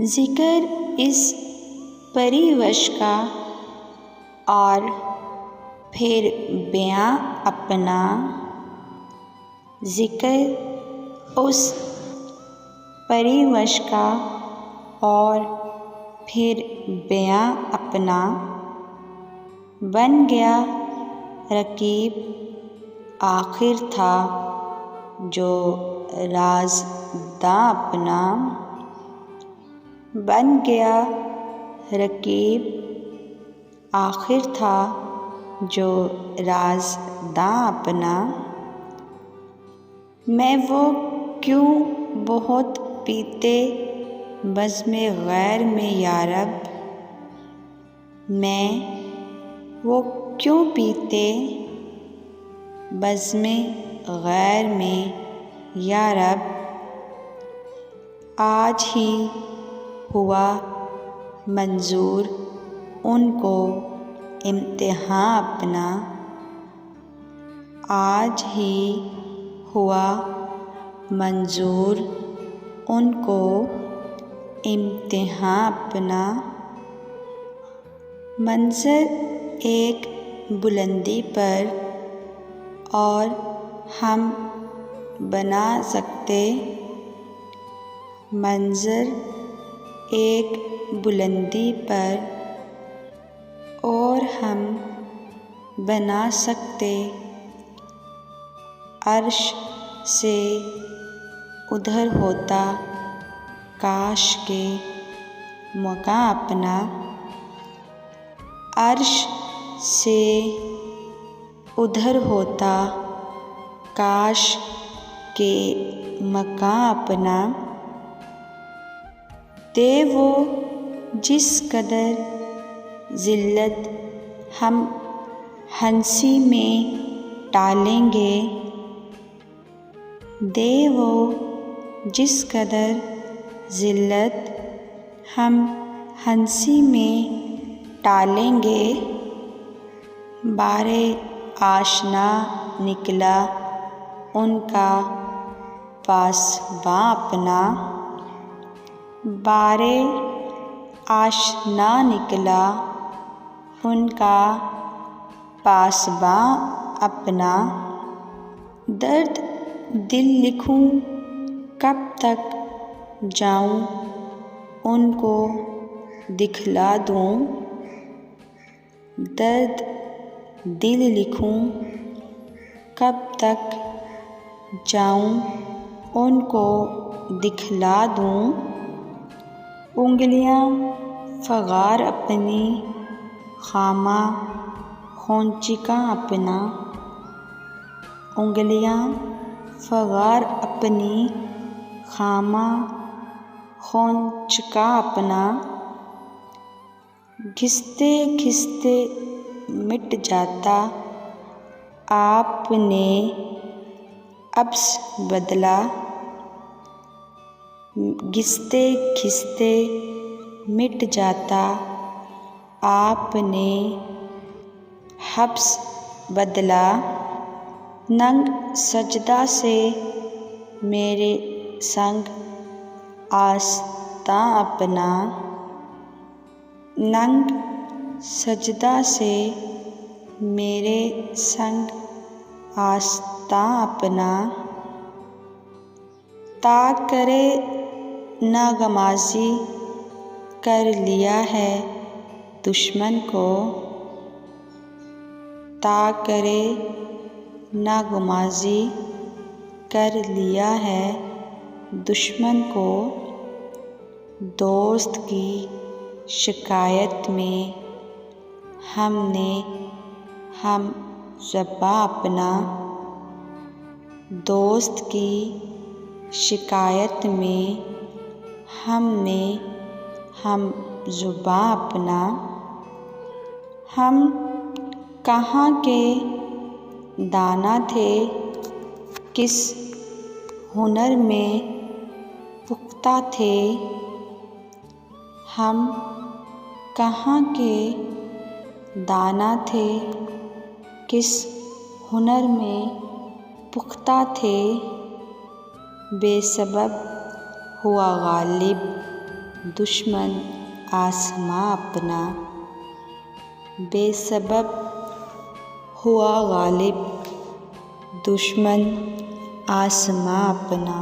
ज़िक्र इस परिवश का और फिर बयां अपना, ज़िक्र उस परिवश का और फिर बयां अपना, बन गया रकीब आखिर था जो राज़दां अपना, बन गया रकीब आखिर था जो राज़दां अपना। मैं वो क्यों बहुत पीते बज़्म गैर में यारब, मैं वो क्यों पीते बज़्म गैर में यारब, आज ही हुआ मंजूर उनको इम्तिहां अपना, आज ही हुआ मंजूर उनको इम्तिहां अपना। मंज़र एक बुलंदी पर और हम बना सकते, मंज़र एक बुलंदी पर और हम बना सकते, अर्श से उधर होता काश के मकां अपना, अर्श से उधर होता काश के मकां अपना। दे वो जिस कदर ज़िल्लत हम हंसी में टालेंगे, दे वो जिस कदर ज़िल्लत हम हंसी में टालेंगे, बारे आशना निकला उनका पासबां अपना, बारे आशना निकला उनका पासबां अपना। दर्द दिल लिखूं कब तक जाऊं उनको दिखला दूं, दर्द दिल लिखूं कब तक जाऊं उनको दिखला दूं। उंगलियां फ़गार अपनी खामा खोंचिका अपना, उंगलियां फ़गार अपनी खामा खोंचका अपना। घिसते घिसते मिट जाता आपने अब्स बदला, घिसते घिसते मिट जाता आपने हब्स बदला। नंग सजदा से मेरे संग आस्तां अपना, नंग सजदा से मेरे संग आस्तां अपना। ता करे नागमाज़ी कर लिया है दुश्मन को, ता करे नागमाज़ी कर लिया है दुश्मन को। दोस्त की शिकायत में हमने हम ज़बां अपना, दोस्त की शिकायत में हमने हम ज़ुबां अपना। हम कहाँ के दाना थे किस हुनर में पुख्ता थे, हम कहाँ के दाना थे किस हुनर में पुख्ता थे। बेसबब हुआ गालिब दुश्मन आसमां अपना, बेसबब हुआ गालिब दुश्मन आसमां अपना।